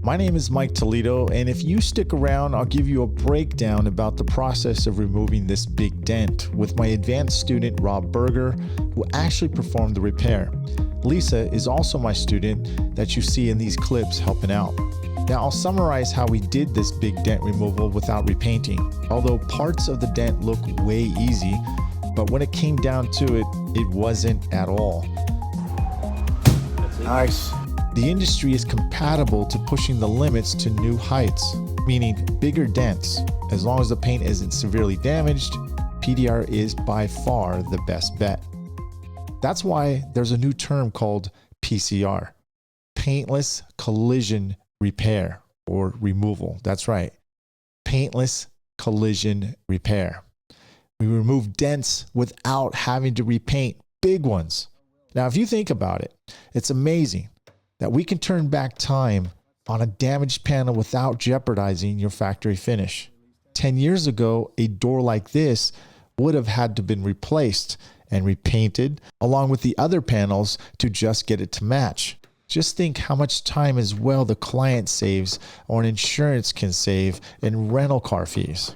My name is Mike Toledo, and if you stick around, I'll give you a breakdown about the process of removing this big dent with my advanced student, Rob Berger, who actually performed the repair. Lisa is also my student that you see in these clips helping out. Now I'll summarize how we did this big dent removal without repainting. Although parts of the dent look way easy, but when it came down to it, it wasn't at all. Nice. The industry is compatible to pushing the limits to new heights, meaning bigger dents. As long as the paint isn't severely damaged, PDR is by far the best bet. That's why there's a new term called PCR, Paintless Collision Repair or Removal. That's right, Paintless Collision Repair. We remove dents without having to repaint big ones. Now, if you think about it, it's amazing that we can turn back time on a damaged panel without jeopardizing your factory finish. 10 years ago, a door like this would have had to been replaced and repainted along with the other panels to just get it to match. Just think how much time as well the client saves or an insurance can save in rental car fees.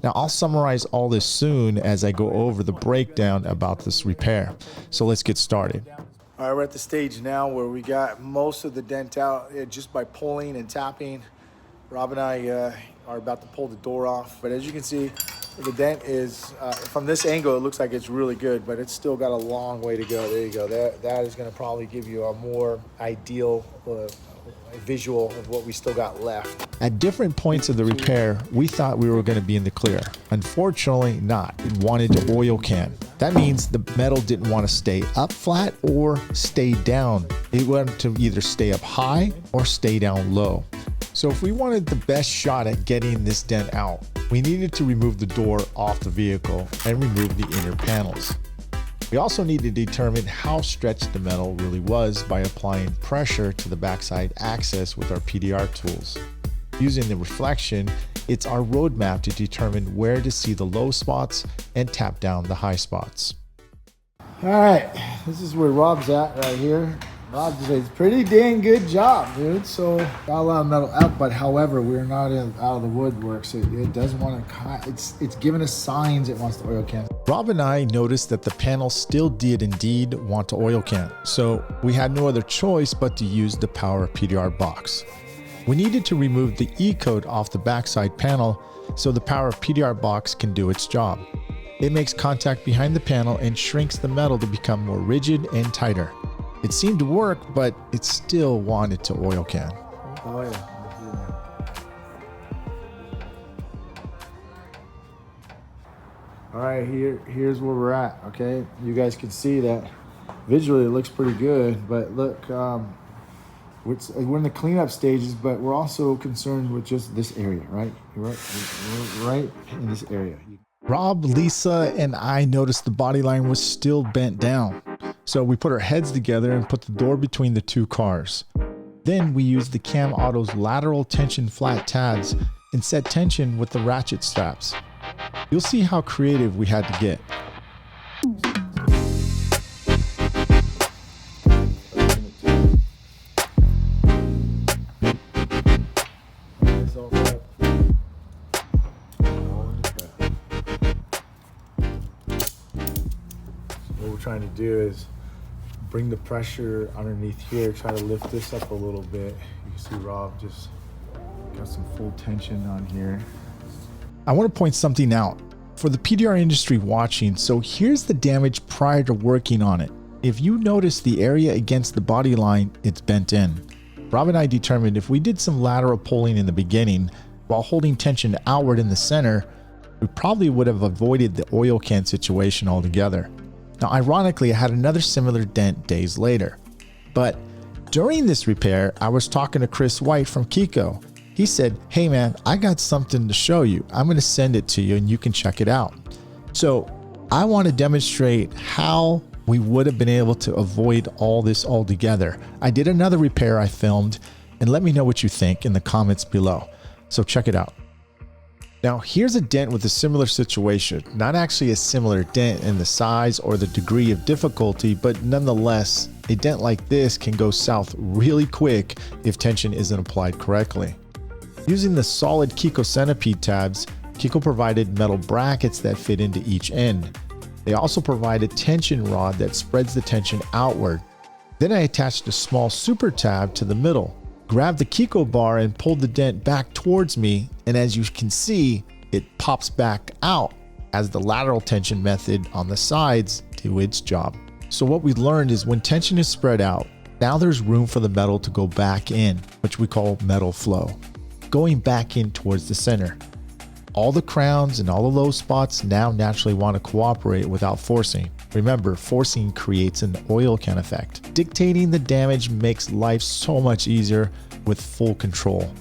Now I'll summarize all this soon as I go over the breakdown about this repair. So let's get started. All right, we're at the stage now where we got most of the dent out just by pulling and tapping. Rob and I are about to pull the door off, but as you can see, the dent is, from this angle, it looks like it's really good, but it's still got a long way to go. There you go. That is going to probably give you a more ideal visual of what we still got left. At different points of the repair, we thought we were going to be in the clear. Unfortunately not. It wanted to oil can. That means the metal didn't want to stay up flat or stay down. It wanted to either stay up high or stay down low. So if we wanted the best shot at getting this dent out, we needed to remove the door off the vehicle and remove the inner panels. We also need to determine how stretched the metal really was by applying pressure to the backside axis with our PDR tools. Using the reflection, it's our roadmap to determine where to see the low spots and tap down the high spots. All right, this is where Rob's at right here. Rob did a pretty dang good job, dude. So got a lot of metal out, but however, we're not out of the woodwork, so it doesn't want to. It's giving us signs it wants to oil can. Rob and I noticed that the panel still did indeed want to oil can, so we had no other choice but to use the power PDR box. We needed to remove the E-coat off the backside panel so the power PDR box can do its job. It makes contact behind the panel and shrinks the metal to become more rigid and tighter. It seemed to work, but it still wanted to oil can. Oh yeah. All right, here's where we're at. Okay, you guys can see that visually it looks pretty good, but look, we're in the cleanup stages, but we're also concerned with just this area, right? We're right in this area. Rob, Lisa, and I noticed the body line was still bent down. So we put our heads together and put the door between the two cars. Then we used the Camauto's lateral tension flat tabs and set tension with the ratchet straps. You'll see how creative we had to get. What we're trying to do is bring the pressure underneath here, try to lift this up a little bit. You can see Rob just got some full tension on here. I want to point something out for the PDR industry watching. So here's the damage prior to working on it. If you notice the area against the body line, it's bent in. Rob and I determined if we did some lateral pulling in the beginning while holding tension outward in the center, we probably would have avoided the oil can situation altogether. Now, ironically, I had another similar dent days later. But during this repair, I was talking to Chris White from Kiko. He said, hey man, I got something to show you. I'm going to send it to you and you can check it out. So I want to demonstrate how we would have been able to avoid all this altogether. I did another repair I filmed, and let me know what you think in the comments below. So check it out. Now here's a dent with a similar situation, not actually a similar dent in the size or the degree of difficulty, but nonetheless a dent like this can go south really quick if tension isn't applied correctly. Using the solid Kiko centipede tabs, Kiko provided metal brackets that fit into each end. They also provide a tension rod that spreads the tension outward. Then I attached a small super tab to the middle, grabbed the Kiko bar and pulled the dent back towards me, and as you can see, it pops back out as the lateral tension method on the sides do its job. So what we learned is when tension is spread out, now there's room for the metal to go back in, which we call metal flow, going back in towards the center. All the crowns and all the low spots now naturally want to cooperate without forcing. Remember, forcing creates an oil can effect. Dictating the damage makes life so much easier with full control.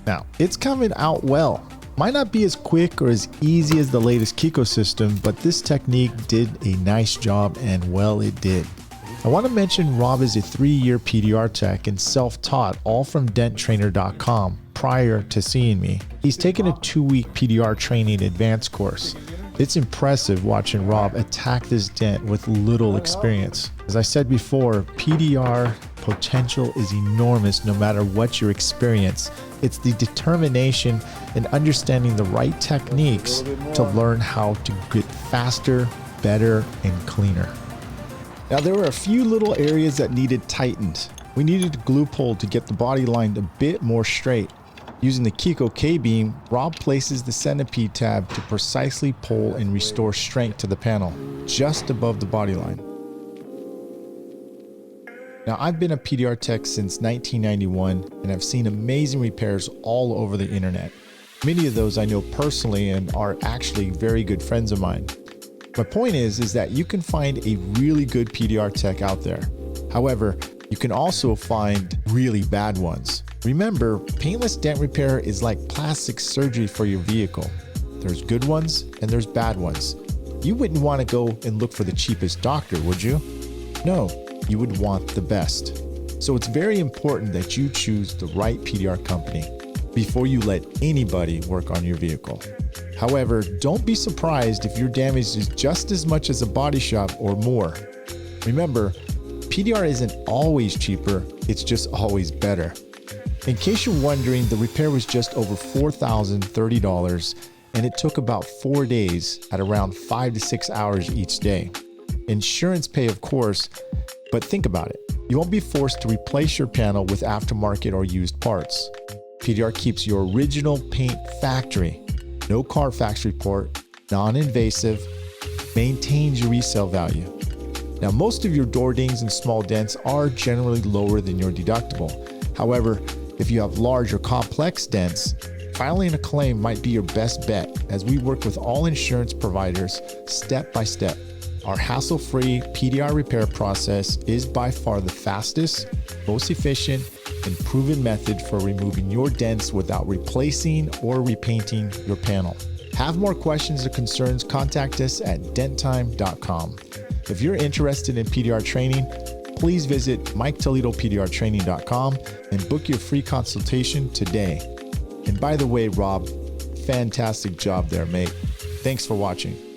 Now, it's coming out well. Might not be as quick or as easy as the latest Kiko system, but this technique did a nice job, and well, it did. I want to mention Rob is a 3-year PDR tech and self-taught, all from denttrainer.com prior to seeing me. He's taken a 2-week PDR training advanced course. It's impressive watching Rob attack this dent with little experience. As I said before, PDR potential is enormous no matter what your experience. It's the determination and understanding the right techniques to learn how to get faster, better, and cleaner. Now, there were a few little areas that needed tightened. We needed a glue pull to get the body line a bit more straight. Using the Kiko K-beam, Rob places the centipede tab to precisely pull and restore strength to the panel, just above the body line. Now, I've been a PDR tech since 1991, and I've seen amazing repairs all over the internet. Many of those I know personally and are actually very good friends of mine. My point is that you can find a really good PDR tech out there. However, you can also find really bad ones. Remember, paintless dent repair is like plastic surgery for your vehicle. There's good ones and there's bad ones. You wouldn't want to go and look for the cheapest doctor, would you? No, you would want the best. So it's very important that you choose the right PDR company before you let anybody work on your vehicle. However, don't be surprised if your damage is just as much as a body shop or more. Remember, PDR isn't always cheaper, it's just always better. In case you're wondering, the repair was just over $4,030, and it took about 4 days at around 5 to 6 hours each day. Insurance pay, of course, but think about it. You won't be forced to replace your panel with aftermarket or used parts. PDR keeps your original paint factory, no Carfax report, non-invasive, maintains your resale value. Now, most of your door dings and small dents are generally lower than your deductible. However, if you have large or complex dents, filing a claim might be your best bet, as we work with all insurance providers step by step. Our hassle-free PDR repair process is by far the fastest, most efficient, and proven method for removing your dents without replacing or repainting your panel. Have more questions or concerns, contact us at denttime.com. If you're interested in PDR training, please visit MikeToledoPDRtraining.com and book your free consultation today. And by the way, Rob, fantastic job there, mate. Thanks for watching.